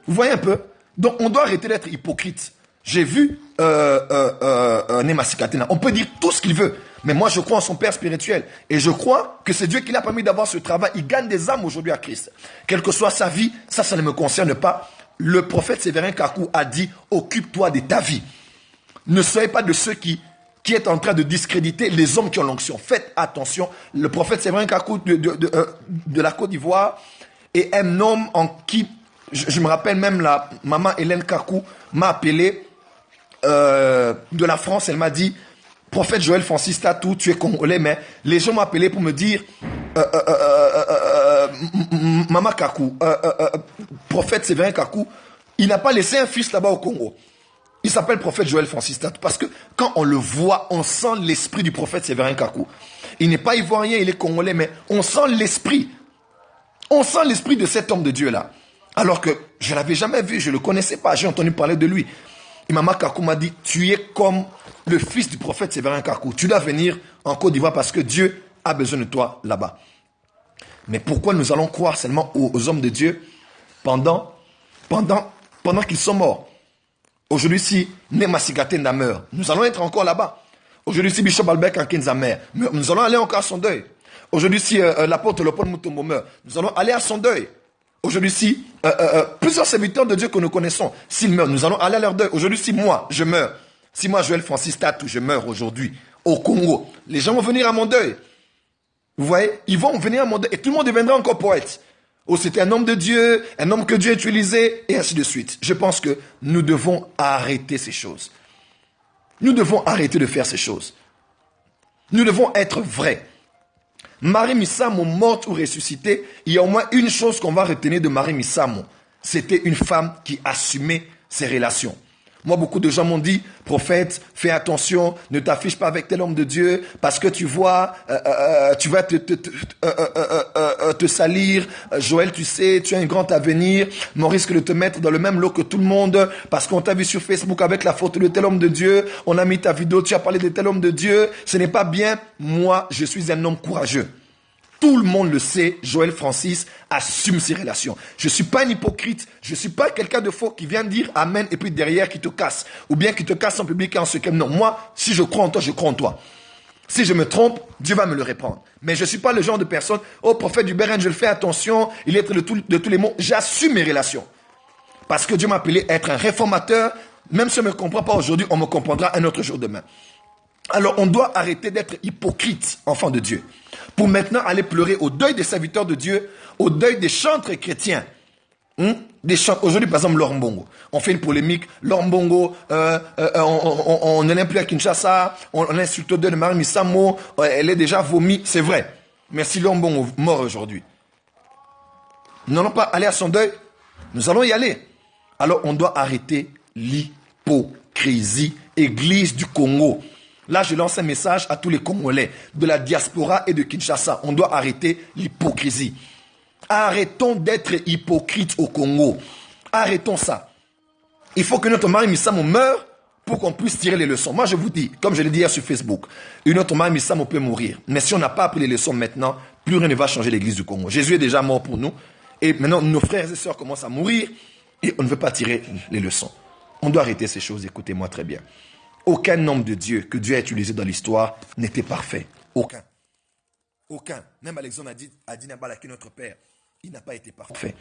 A: Vous voyez un peu? Donc on doit arrêter d'être hypocrite. J'ai vu Nemasi Katenda. On peut dire tout ce qu'il veut. Mais moi, je crois en son Père spirituel. Et je crois que c'est Dieu qui l'a permis d'avoir ce travail. Il gagne des âmes aujourd'hui à Christ. Quelle que soit sa vie, ça ne me concerne pas. Le prophète Séverin Kakou a dit, occupe-toi de ta vie. Ne soyez pas de ceux qui est en train de discréditer les hommes qui ont l'onction. Faites attention. Le prophète Séverin Kakou de la Côte d'Ivoire est un homme en qui, je me rappelle même la maman Hélène Kakou m'a appelé de la France. Elle m'a dit, prophète Joël Francis Tatou, tu es congolais, mais les gens m'ont appelé pour me dire, maman Kakou, prophète Séverin Kakou, il n'a pas laissé un fils là-bas au Congo. Il s'appelle prophète Joël Francis Tatou parce que quand on le voit, on sent l'esprit du prophète Séverin Kakou. Il n'est pas ivoirien, il est congolais, mais on sent l'esprit. On sent l'esprit de cet homme de Dieu-là. Alors que je ne l'avais jamais vu, je ne le connaissais pas, j'ai entendu parler de lui. Et maman Kakou m'a dit, tu es comme le fils du prophète Séverin Kakou. Tu dois venir en Côte d'Ivoire parce que Dieu a besoin de toi là-bas. Mais pourquoi nous allons croire seulement aux hommes de Dieu pendant qu'ils sont morts? Aujourd'hui, si Nemasi Katenda meurt, nous allons être encore là-bas. Aujourd'hui, si Bishop Albert Kankenza meurt, nous allons aller encore à son deuil. Aujourd'hui, si l'apôtre Léopold Mutombo meurt, nous allons aller à son deuil. Aujourd'hui, si plusieurs serviteurs de Dieu que nous connaissons, s'ils meurent, nous allons aller à leur deuil. Aujourd'hui, si moi, je meurs, si moi, Joël Francis Tatou, je meurs aujourd'hui au Congo, les gens vont venir à mon deuil. Vous voyez, ils vont venir à mon deuil et tout le monde deviendra encore poète. Oh, c'était un homme de Dieu, un homme que Dieu a utilisé, et ainsi de suite. Je pense que nous devons arrêter ces choses. Nous devons arrêter de faire ces choses. Nous devons être vrais. Marie Misamo, morte ou ressuscitée, il y a au moins une chose qu'on va retenir de Marie Misamo. C'était une femme qui assumait ses relations. Moi, beaucoup de gens m'ont dit, prophète, fais attention, ne t'affiche pas avec tel homme de Dieu, parce que tu vois, tu vas te salir. Joël, tu sais, tu as un grand avenir, mais on risque de te mettre dans le même lot que tout le monde, parce qu'on t'a vu sur Facebook avec la photo de tel homme de Dieu, on a mis ta vidéo, tu as parlé de tel homme de Dieu, ce n'est pas bien. Moi, je suis un homme courageux. Tout le monde le sait, Joël Francis assume ses relations. Je ne suis pas un hypocrite, je ne suis pas quelqu'un de faux qui vient dire Amen et puis derrière qui te casse. Ou bien qui te casse en public et en secret. Non, moi, si je crois en toi, je crois en toi. Si je me trompe, Dieu va me le répondre. Mais je ne suis pas le genre de personne, oh prophète du Béren, je le fais attention, il est près de tous les mots. J'assume mes relations. Parce que Dieu m'a appelé à être un réformateur. Même si on ne me comprend pas aujourd'hui, on me comprendra un autre jour demain. Alors, on doit arrêter d'être hypocrite, enfant de Dieu, pour maintenant aller pleurer au deuil des serviteurs de Dieu, au deuil des chantres chrétiens. Aujourd'hui, par exemple, Laurent Bongo. On fait une polémique. Laurent Bongo, on ne l'aime plus à Kinshasa, on insulte le deuil de Marie Misamo, elle est déjà vomie, c'est vrai. Mais si Laurent Bongo mort aujourd'hui, nous n'allons pas aller à son deuil, nous allons y aller. Alors, on doit arrêter l'hypocrisie. Église du Congo. Là, je lance un message à tous les Congolais de la diaspora et de Kinshasa. On doit arrêter l'hypocrisie. Arrêtons d'être hypocrites au Congo. Arrêtons ça. Il faut que notre Marie Misamo meure pour qu'on puisse tirer les leçons. Moi, je vous dis, comme je l'ai dit hier sur Facebook, une autre Marie Missamo peut mourir. Mais si on n'a pas appris les leçons maintenant, plus rien ne va changer l'église du Congo. Jésus est déjà mort pour nous. Et maintenant, nos frères et sœurs commencent à mourir et on ne veut pas tirer les leçons. On doit arrêter ces choses, écoutez-moi très bien. Aucun homme de Dieu que Dieu a utilisé dans l'histoire n'était parfait. Aucun. Aucun. Même Alexandre a dit Nabala, qui est notre père, il n'a pas été parfait.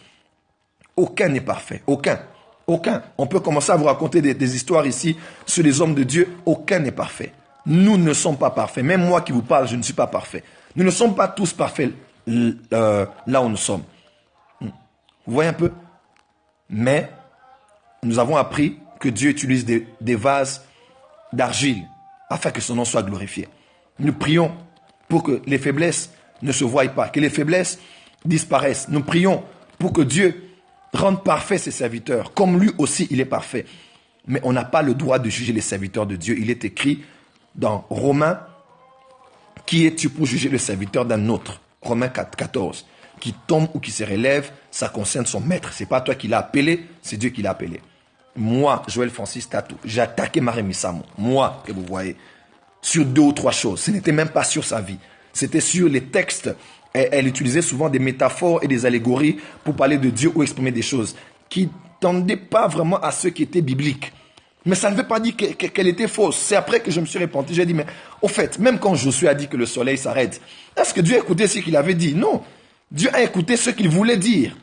A: Aucun n'est parfait. Aucun. Aucun. On peut commencer à vous raconter des histoires ici sur les hommes de Dieu. Aucun n'est parfait. Nous ne sommes pas parfaits. Même moi qui vous parle, je ne suis pas parfait. Nous ne sommes pas tous parfaits là où nous sommes. Vous voyez un peu? Mais nous avons appris que Dieu utilise des vases d'argile afin que son nom soit glorifié. Nous prions pour que les faiblesses ne se voient pas, que les faiblesses disparaissent. Nous prions pour que Dieu rende parfait ses serviteurs, comme lui aussi il est parfait. Mais on n'a pas le droit de juger les serviteurs de Dieu. Il est écrit dans Romains, qui es-tu pour juger le serviteur d'un autre? Romains 4, 14. Qui tombe ou qui se relève, ça concerne son maître. C'est pas toi qui l'as appelé, c'est Dieu qui l'a appelé. Moi, Joël Francis Tatou, j'ai attaqué Marie Missamo. Moi, que vous voyez, sur 2 ou 3 choses. Ce n'était même pas sur sa vie. C'était sur les textes. Elle utilisait souvent des métaphores et des allégories pour parler de Dieu ou exprimer des choses qui ne tendaient pas vraiment à ce qui était biblique. Mais ça ne veut pas dire qu'elle était fausse. C'est après que je me suis repenti. J'ai dit, mais au fait, même quand Josué a dit que le soleil s'arrête, est-ce que Dieu a écouté ce qu'il avait dit? Non. Dieu a écouté ce qu'il voulait dire.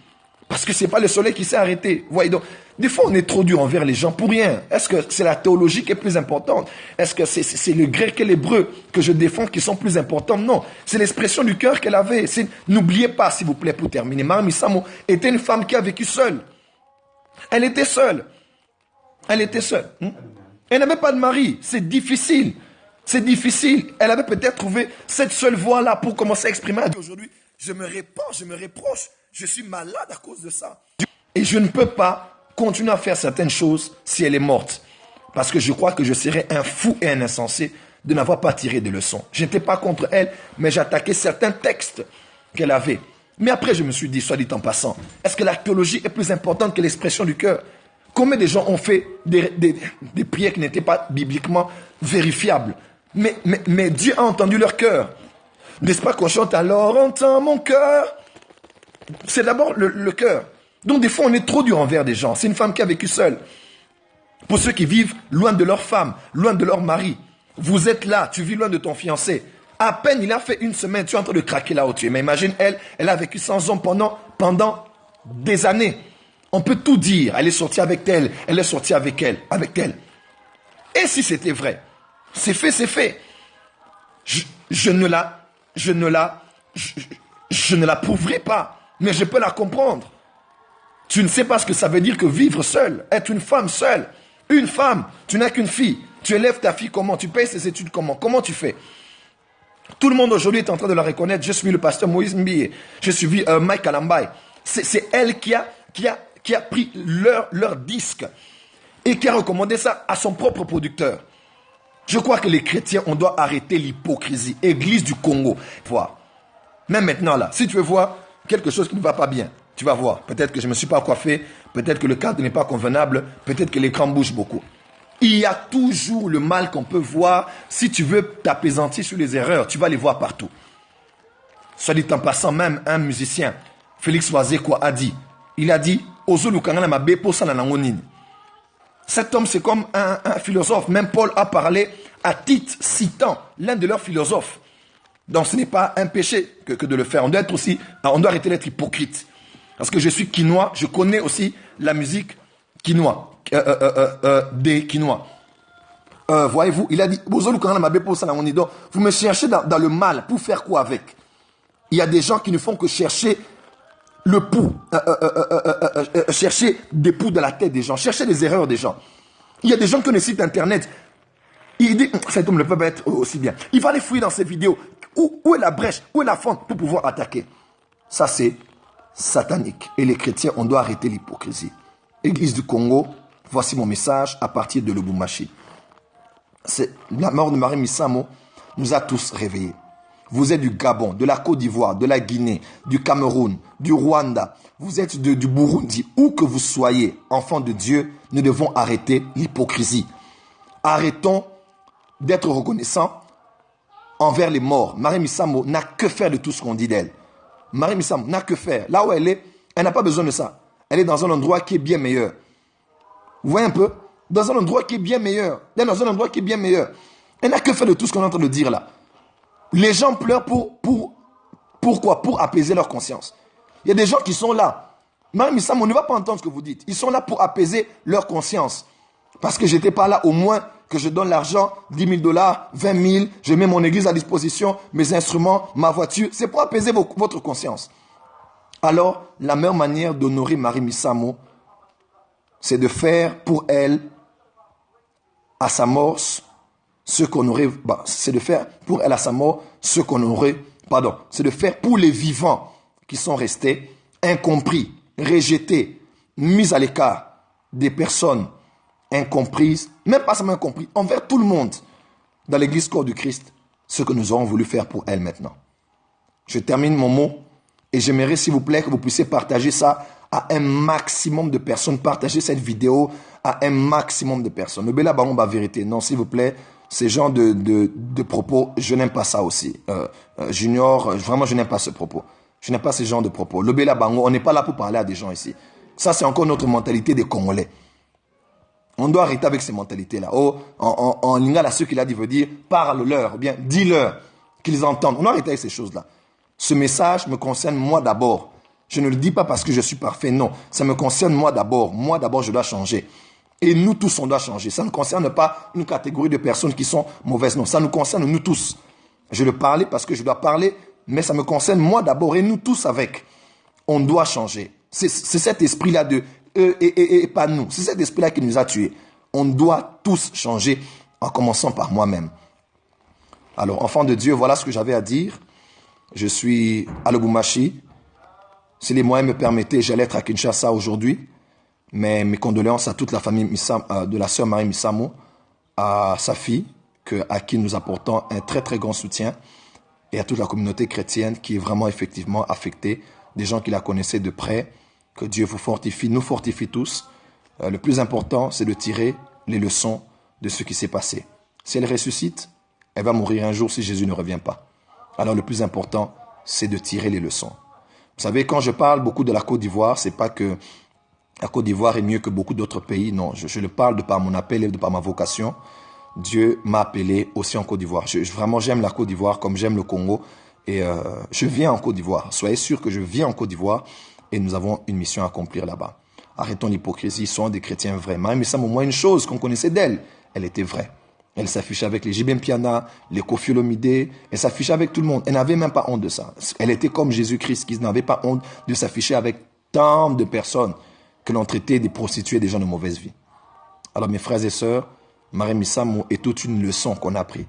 A: Parce que ce n'est pas le soleil qui s'est arrêté. Vous voyez, donc, des fois, on est trop dur envers les gens pour rien. Est-ce que c'est la théologie qui est plus importante? Est-ce que c'est le grec et l'hébreu que je défends qui sont plus importants? Non. C'est l'expression du cœur qu'elle avait. N'oubliez pas, s'il vous plaît, pour terminer. Marie Missamo était une femme qui a vécu seule. Elle était seule. Elle était seule. Elle n'avait pas de mari. C'est difficile. C'est difficile. Elle avait peut-être trouvé cette seule voie-là pour commencer à exprimer. Aujourd'hui, je me répands, je me reproche. Je suis malade à cause de ça. Et je ne peux pas continuer à faire certaines choses si elle est morte. Parce que je crois que je serais un fou et un insensé de n'avoir pas tiré de leçons. Je n'étais pas contre elle, mais j'attaquais certains textes qu'elle avait. Mais après, je me suis dit, soit dit en passant, est-ce que la théologie est plus importante que l'expression du cœur? Combien de gens ont fait des prières qui n'étaient pas bibliquement vérifiables? Mais Dieu a entendu leur cœur. N'est-ce pas qu'on chante alors, entends mon cœur? C'est d'abord le cœur. Donc des fois, on est trop dur envers des gens. C'est une femme qui a vécu seule. Pour ceux qui vivent loin de leur femme, loin de leur mari. Vous êtes là, tu vis loin de ton fiancé. À peine il a fait 1 semaine, tu es en train de craquer là où tu es. Mais imagine, elle a vécu sans homme pendant des années. On peut tout dire. Elle est sortie avec elle, elle est sortie avec elle. Et si c'était vrai, c'est fait, c'est fait. Je ne la prouverai pas. Mais je peux la comprendre. Tu ne sais pas ce que ça veut dire que vivre seul, être une femme seule. Une femme, tu n'as qu'une fille. Tu élèves ta fille comment? Tu payes ses études comment? Comment tu fais? Tout le monde aujourd'hui est en train de la reconnaître. Je suis le pasteur Moïse Mbie. Je suis Mike Alambay. C'est elle qui a pris leur disque et qui a recommandé ça à son propre producteur. Je crois que les chrétiens, on doit arrêter l'hypocrisie. Église du Congo. Voir. Même maintenant là, si tu veux voir quelque chose qui ne va pas bien, tu vas voir. Peut-être que je ne me suis pas coiffé, peut-être que le cadre n'est pas convenable, peut-être que l'écran bouge beaucoup. Il y a toujours le mal qu'on peut voir. Si tu veux t'apaisantir sur les erreurs, tu vas les voir partout. Soit dit en passant, même un musicien, Félix Wazekwa, a dit, il a dit, cet homme, c'est comme un philosophe. Même Paul a parlé à Tite, citant l'un de leurs philosophes. Donc ce n'est pas un péché que de le faire. On doit arrêter d'être hypocrite. Parce que je suis quinois, je connais aussi la musique quinois, des quinois. Voyez-vous, il a dit, vous me cherchez dans le mal, pour faire quoi avec? Il y a des gens qui ne font que chercher le pouls, chercher des poux dans la tête des gens, chercher les erreurs des gens. Il y a des gens qui ont des sites internet. Il dit, cet homme ne peut pas être aussi bien. Il va aller fouiller dans ces vidéos. Où est la brèche? Où est la fente pour pouvoir attaquer? Ça, c'est satanique. Et les chrétiens, on doit arrêter l'hypocrisie. Église du Congo, voici mon message à partir de Lubumbashi. La mort de Marie Missamo nous a tous réveillés. Vous êtes du Gabon, de la Côte d'Ivoire, de la Guinée, du Cameroun, du Rwanda. Vous êtes du Burundi. Où que vous soyez, enfants de Dieu, nous devons arrêter l'hypocrisie. Arrêtons d'être reconnaissants envers les morts. Marie Missamo n'a que faire de tout ce qu'on dit d'elle. Marie Missamo n'a que faire. Là où elle est, elle n'a pas besoin de ça. Elle est dans un endroit qui est bien meilleur. Vous voyez un peu? Dans un endroit qui est bien meilleur. Elle est dans un endroit qui est bien meilleur. Elle n'a que faire de tout ce qu'on est en train de dire là. Les gens pleurent pourquoi? Pour apaiser leur conscience. Il y a des gens qui sont là. Marie Missamo, on ne va pas entendre ce que vous dites. Ils sont là pour apaiser leur conscience. Parce que j'étais pas là, au moins que je donne l'argent, 10 000 dollars, 20 000, je mets mon église à disposition, mes instruments, ma voiture. C'est pour apaiser votre conscience. Alors, la meilleure manière d'honorer Marie Missamo, c'est de faire pour elle, à sa mort, ce qu'on aurait, c'est de faire pour elle à sa mort, ce qu'on aurait, c'est de faire pour les vivants qui sont restés incompris, rejetés, mis à l'écart des personnes incomprises, même pas seulement incompris, envers tout le monde dans l'église corps du Christ, ce que nous aurons voulu faire pour elle maintenant. Je termine mon mot et j'aimerais s'il vous plaît que vous puissiez partager ça à un maximum de personnes, partager cette vidéo à un maximum de personnes. Ne bela bango ba vérité, non s'il vous plaît, ces genres de propos, je n'aime pas ça aussi. Junior, vraiment je n'aime pas ce propos. Je n'aime pas ce genre de propos. Le bela bango, on n'est pas là pour parler à des gens ici. Ça c'est encore notre mentalité des Congolais. On doit arrêter avec ces mentalités-là. Oh, en lingala, ce qu'il a dit veut dire parle-leur, ou bien dis-leur qu'ils entendent. On doit arrêter avec ces choses-là. Ce message me concerne moi d'abord. Je ne le dis pas parce que je suis parfait, non. Ça me concerne moi d'abord. Moi d'abord, je dois changer. Et nous tous, on doit changer. Ça ne concerne pas une catégorie de personnes qui sont mauvaises, non. Ça nous concerne nous tous. Je le parlais parce que je dois parler, mais ça me concerne moi d'abord et nous tous avec. On doit changer. C'est cet esprit-là de et pas nous. C'est cet esprit-là qui nous a tués. On doit tous changer en commençant par moi-même. Alors, enfant de Dieu, voilà ce que j'avais à dire. Je suis à Lubumbashi. Si les moyens me permettaient, j'allais être à Kinshasa aujourd'hui. Mais mes condoléances à toute la famille de la sœur Marie Missamo, à sa fille, à qui nous apportons un très très grand soutien, et à toute la communauté chrétienne qui est vraiment effectivement affectée, des gens qui la connaissaient de près. Que Dieu vous fortifie, nous fortifie tous. Le plus important, c'est de tirer les leçons de ce qui s'est passé. Si elle ressuscite, elle va mourir un jour si Jésus ne revient pas. Alors le plus important, c'est de tirer les leçons. Vous savez, quand je parle beaucoup de la Côte d'Ivoire, c'est pas que la Côte d'Ivoire est mieux que beaucoup d'autres pays. Non, je le parle de par mon appel et de par ma vocation. Dieu m'a appelé aussi en Côte d'Ivoire. Vraiment, j'aime la Côte d'Ivoire comme j'aime le Congo. Et je viens en Côte d'Ivoire. Soyez sûr que je viens en Côte d'Ivoire et nous avons une mission à accomplir là-bas. Arrêtons l'hypocrisie, soyons des chrétiens vrais. Mais ça, au moins une chose qu'on connaissait d'elle, elle était vraie. Elle s'affichait avec les J.B. Mpiana, les Koffi Olomide, elle s'affichait avec tout le monde. Elle n'avait même pas honte de ça. Elle était comme Jésus-Christ qui n'avait pas honte de s'afficher avec tant de personnes que l'on traitait des prostituées, des gens de mauvaise vie. Alors mes frères et sœurs, Marie Missamo est toute une leçon qu'on a appris.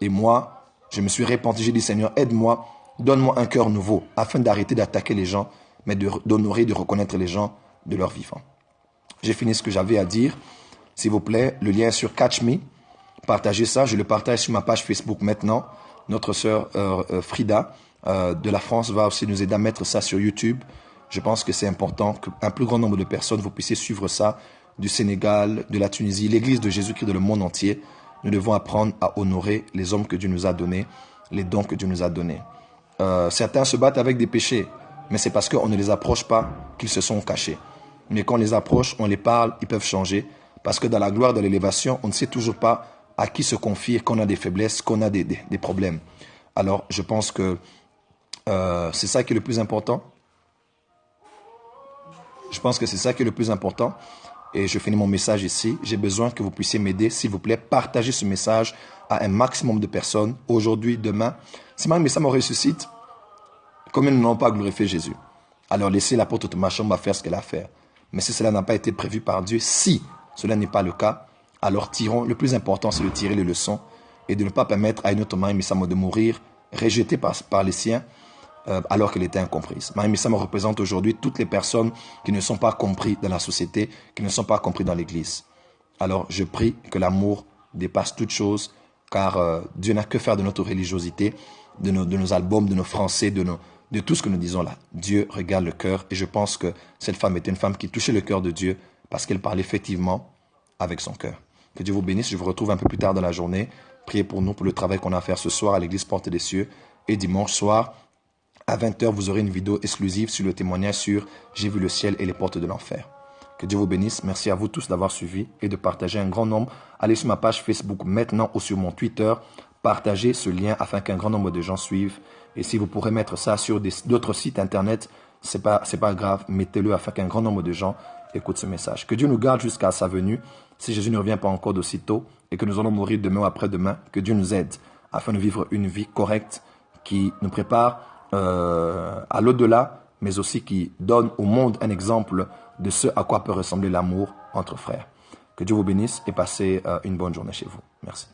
A: Et moi, je me suis repenti, j'ai dit Seigneur, aide-moi, donne-moi un cœur nouveau afin d'arrêter d'attaquer les gens, mais d'honorer, de reconnaître les gens de leur vivant. J'ai fini ce que j'avais à dire. S'il vous plaît, le lien sur Catch Me, partagez ça. Je le partage sur ma page Facebook maintenant. Notre sœur Frida de la France va aussi nous aider à mettre ça sur YouTube. Je pense que c'est important qu'un plus grand nombre de personnes, vous puissiez suivre ça, du Sénégal, de la Tunisie, l'Église de Jésus-Christ dans le monde entier. Nous devons apprendre à honorer les hommes que Dieu nous a donnés, les dons que Dieu nous a donnés. Certains se battent avec des péchés, mais c'est parce qu'on ne les approche pas qu'ils se sont cachés. Mais quand on les approche, on les parle, ils peuvent changer. Parce que dans la gloire, dans l'élévation, on ne sait toujours pas à qui se confier, qu'on a des faiblesses, qu'on a des problèmes. Alors, je pense que c'est ça qui est le plus important. Je pense que c'est ça qui est le plus important. Et je finis mon message ici. J'ai besoin que vous puissiez m'aider. S'il vous plaît, partagez ce message à un maximum de personnes. Aujourd'hui, demain. Si Marie Missamo ressuscite, combien n'ont pas glorifié Jésus? Alors laissez l'apôtre Thomas Chomba faire ce qu'elle a à faire. Mais si cela n'a pas été prévu par Dieu, si cela n'est pas le cas, alors tirons. Le plus important, c'est de tirer les leçons et de ne pas permettre à une autre Marie Missamo de mourir, rejetée par les siens, alors qu'elle était incomprise. Marie Missamo représente aujourd'hui toutes les personnes qui ne sont pas comprises dans la société, qui ne sont pas comprises dans l'Église. Alors je prie que l'amour dépasse toute chose, car Dieu n'a que faire de notre religiosité, de nos albums, de nos français, de tout ce que nous disons là. Dieu regarde le cœur et je pense que cette femme était une femme qui touchait le cœur de Dieu parce qu'elle parlait effectivement avec son cœur. Que Dieu vous bénisse. Je vous retrouve un peu plus tard dans la journée. Priez pour nous, pour le travail qu'on a à faire ce soir à l'église Porte des Cieux. Et dimanche soir, à 20 h, vous aurez une vidéo exclusive sur le témoignage sur J'ai vu le ciel et les portes de l'enfer. Que Dieu vous bénisse. Merci à vous tous d'avoir suivi et de partager un grand nombre. Allez sur ma page Facebook maintenant ou sur mon Twitter. Partagez ce lien afin qu'un grand nombre de gens suivent. Et si vous pourrez mettre ça sur d'autres sites internet, c'est pas grave. Mettez-le afin qu'un grand nombre de gens écoutent ce message. Que Dieu nous garde jusqu'à sa venue. Si Jésus ne revient pas encore d'aussitôt et que nous allons mourir demain ou après-demain, que Dieu nous aide afin de vivre une vie correcte qui nous prépare à l'au-delà, mais aussi qui donne au monde un exemple de ce à quoi peut ressembler l'amour entre frères. Que Dieu vous bénisse et passez une bonne journée chez vous. Merci.